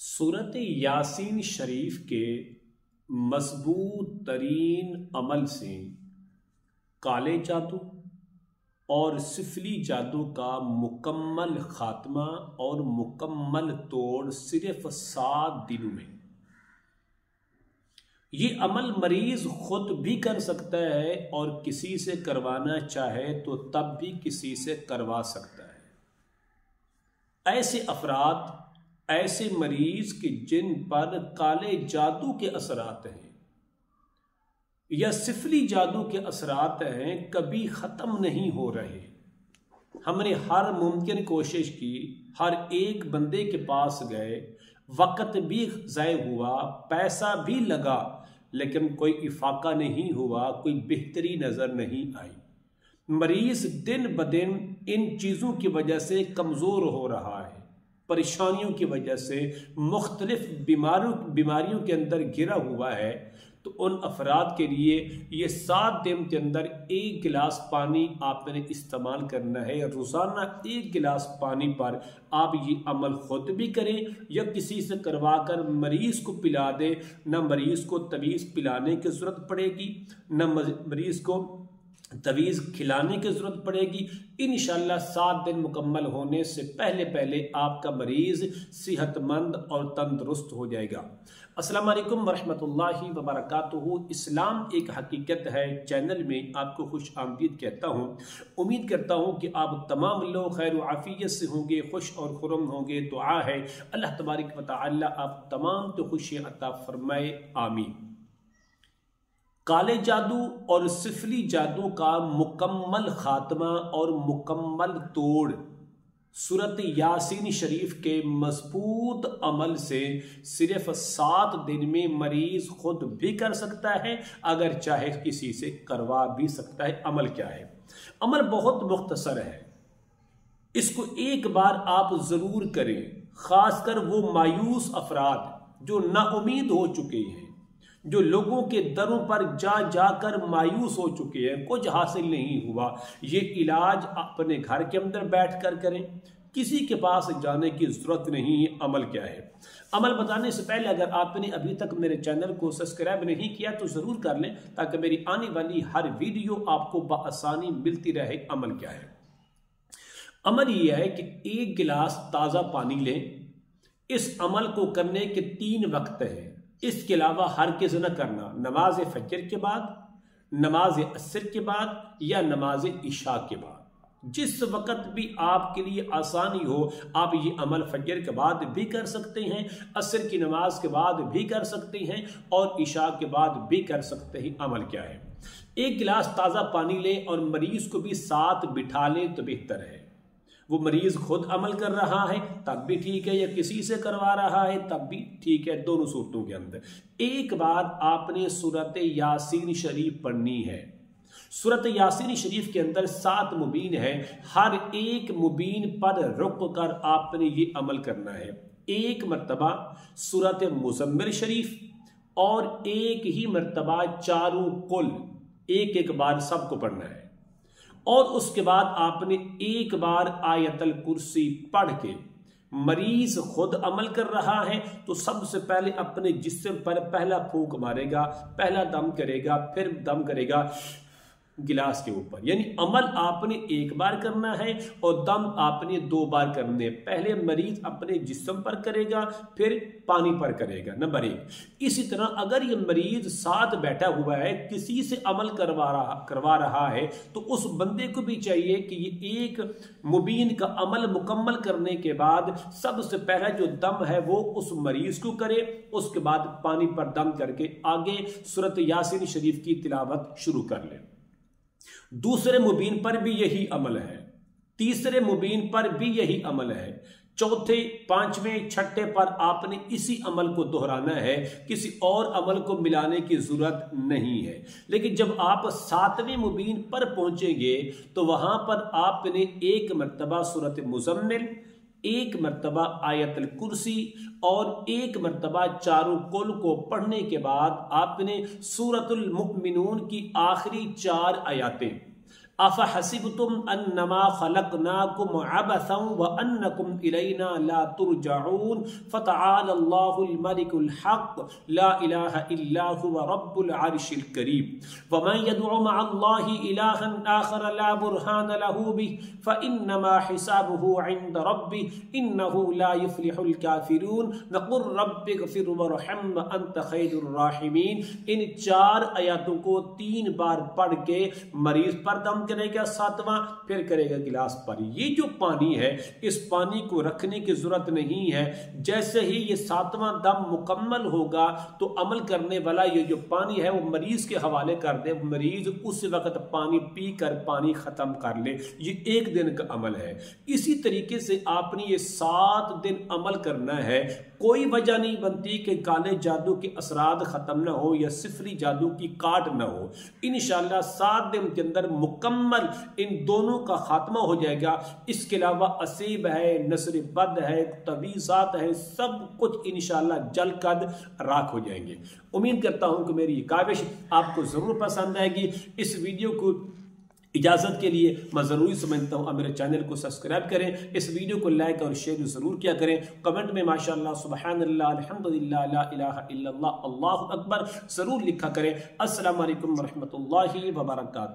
सूरत यासीन शरीफ के मजबूत तरीन अमल से काले जादू और सिफली जादू का मुकम्मल खात्मा और मुकम्मल तोड़ सिर्फ 7 दिनों में। ये अमल मरीज खुद भी कर सकता है और किसी से करवाना चाहे तो तब भी किसी से करवा सकता है। ऐसे अफराद, ऐसे मरीज कि जिन पर काले जादू के असरात हैं या सिफली जादू के असरात हैं, कभी ख़त्म नहीं हो रहे। हमने हर मुमकिन कोशिश की, हर एक बंदे के पास गए, वक़्त भी ज़ाय हुआ, पैसा भी लगा, लेकिन कोई इफाका नहीं हुआ, कोई बेहतरी नज़र नहीं आई। मरीज दिन ब दिन इन चीज़ों की वजह से कमज़ोर हो रहा है, परेशानियों की वजह से मुख्तलिफ बीमारियों के अंदर घिरा हुआ है। तो उन अफराद के लिए ये 7 दिन के अंदर 1 गिलास पानी आपने इस्तेमाल करना है। रोज़ाना 1 गिलास पानी पर आप ये अमल खुद भी करें या किसी से करवा कर मरीज को पिला दें। न मरीज को तवीज़ पिलाने की ज़रूरत पड़ेगी, न मरीज को तवीज़ खिलाने की ज़रूरत पड़ेगी। इंशाअल्लाह 7 दिन मुकम्मल होने से पहले पहले आपका मरीज़ सेहतमंद और तंदुरुस्त हो जाएगा। अस्सलाम वालेकुम वरहमतुल्लाहि वबरकातुहू। इस्लाम एक हकीकत है चैनल में आपको खुश आमदीद कहता हूँ। उम्मीद करता हूँ कि आप तमाम लोग खैर व आफियत से होंगे, खुश और खुर्रम होंगे। दुआ है अल्लाह तबारक व तआला आप तमाम तो खुशियाँ अता फरमाए, आमीन। काले जादू और सिफली जादू का मुकम्मल खात्मा और मुकम्मल तोड़ सूरत यासीन शरीफ के मजबूत अमल से सिर्फ 7 दिन में मरीज खुद भी कर सकता है, अगर चाहे किसी से करवा भी सकता है। अमल क्या है? अमल बहुत मुख्तसर है, इसको एक बार आप ज़रूर करें। ख़ासकर वो मायूस अफराद जो नाउमीद हो चुके हैं, जो लोगों के दरों पर जा जाकर मायूस हो चुके हैं, कुछ हासिल नहीं हुआ। ये इलाज अपने घर के अंदर बैठकर करें, किसी के पास जाने की ज़रूरत नहीं है। अमल क्या है? अमल बताने से पहले अगर आपने अभी तक मेरे चैनल को सब्सक्राइब नहीं किया तो ज़रूर कर लें, ताकि मेरी आने वाली हर वीडियो आपको बआसानी मिलती रहे। अमल क्या है? अमल यह है कि 1 गिलास ताज़ा पानी लें। इस अमल को करने के 3 वक्त हैं, इसके अलावा हरगिज़ न करना। नमाज फजर के बाद, नमाज असर के बाद या नमाज इशा के बाद। जिस वक़्त भी आपके लिए आसानी हो आप ये अमल फजर के बाद भी कर सकते हैं, असर की नमाज के बाद भी कर सकते हैं और इशा के बाद भी कर सकते हैं। अमल क्या है? 1 गिलास ताज़ा पानी लें और मरीज़ को भी साथ बिठा लें तो बेहतर है। वो मरीज़ खुद अमल कर रहा है तब भी ठीक है, या किसी से करवा रहा है तब भी ठीक है। दोनों सूरतों के अंदर एक बार आपने सूरत यासीन शरीफ पढ़नी है। सूरत यासीन शरीफ के अंदर 7 मुबीन है, हर एक मुबीन पर रुक कर आपने ये अमल करना है। 1 मरतबा सूरत मुज़म्मिल शरीफ और 1 ही मरतबा चारों कुल, एक बार सबको पढ़ना है। और उसके बाद आपने 1 बार आयतल कुर्सी पढ़ के, मरीज खुद अमल कर रहा है तो सबसे पहले अपने जिस्म पर पहला फूंक मारेगा, पहला दम करेगा, फिर दम करेगा गिलास के ऊपर। यानी अमल आपने 1 बार करना है और दम आपने 2 बार करने। पहले मरीज अपने जिस्म पर करेगा, फिर पानी पर करेगा, नंबर 1। इसी तरह अगर ये मरीज साथ बैठा हुआ है, किसी से अमल करवा रहा है, तो उस बंदे को भी चाहिए कि ये 1 मुबीन का अमल मुकम्मल करने के बाद सबसे पहला जो दम है वो उस मरीज को करे, उसके बाद पानी पर दम करके आगे सूरत यासीन शरीफ की तिलावत शुरू कर ले। दूसरे मुबीन पर भी यही अमल है, तीसरे मुबीन पर भी यही अमल है, चौथे, 5वें, 6ठे पर आपने इसी अमल को दोहराना है, किसी और अमल को मिलाने की जरूरत नहीं है। लेकिन जब आप 7वें मुबीन पर पहुंचेंगे तो वहां पर आपने 1 मरतबा सूरत मुज़म्मिल, 1 मरतबा आयतल कुर्सी और 1 मरतबा चारों कुल को पढ़ने के बाद आपने सूरतुल मुमिनून की आखिरी 4 आयतें अफ़ हसिबतुम अन्नमा खलक़नाकुम अबसन व अन्नकुम इलैना ला तुरजऊन फ़तआलल्लाहुल मलिकुल हक़ ला इलाहा इल्ला हुवा रब्बुल अर्शिल करीम व मन यदउ मअल्लाहि इलाहन आखर ला बुरहान लहू बिहि फ़इन्नमा हिसाबुहु इंद रब्बिहि इन्नहु ला युफ्लिहुल काफिरून वक़ुर रब्बिग़फिर वरहम व अंत खैरुर राहिमीन। इन 4 आयतों को 3 बार पढ़ के मरीज पर दम करेगा 7वां, फिर करेगा गिलास पर। ये जो पानी है इस पानी को रखने की जरूरत नहीं है। जैसे ही ये 7वां दम मुकम्मल होगा तो अमल करने वाला ये जो पानी है वो मरीज के हवाले कर दे, मरीज उस वक्त पानी पी कर पानी खत्म कर ले। ये 1 दिन का अमल है। इसी तरीके से आपने ये 7 दिन अमल करना है। कोई वजह नहीं बनती कि काले जादू के असरात खत्म ना हो या सिफरी जादू की काट ना हो। इंशाअल्लाह 7 दिन के अंदर मुकम्मल इन दोनों का खात्मा हो जाएगा। इसके अलावा असीब है, नसर बद है, तवीज़ात है, सब कुछ इंशाअल्लाह जलकद राख हो जाएंगे। उम्मीद करता हूं कि मेरी ये काविश आपको ज़रूर पसंद आएगी। इस वीडियो को इजाज़त के लिए मैं ज़रूरी समझता हूँ आप मेरे चैनल को सब्सक्राइब करें, इस वीडियो को लाइक और शेयर ज़रूर किया करें। कमेंट में माशाअल्लाह सुबहानल्लाह अल्हम्दुलिल्लाह ला इलाहा इल्लल्लाह अल्लाहु अकबर ज़रूर लिखा करें। अस्सलामु अलैकुम व रहमतुल्लाहि व बरकातहू।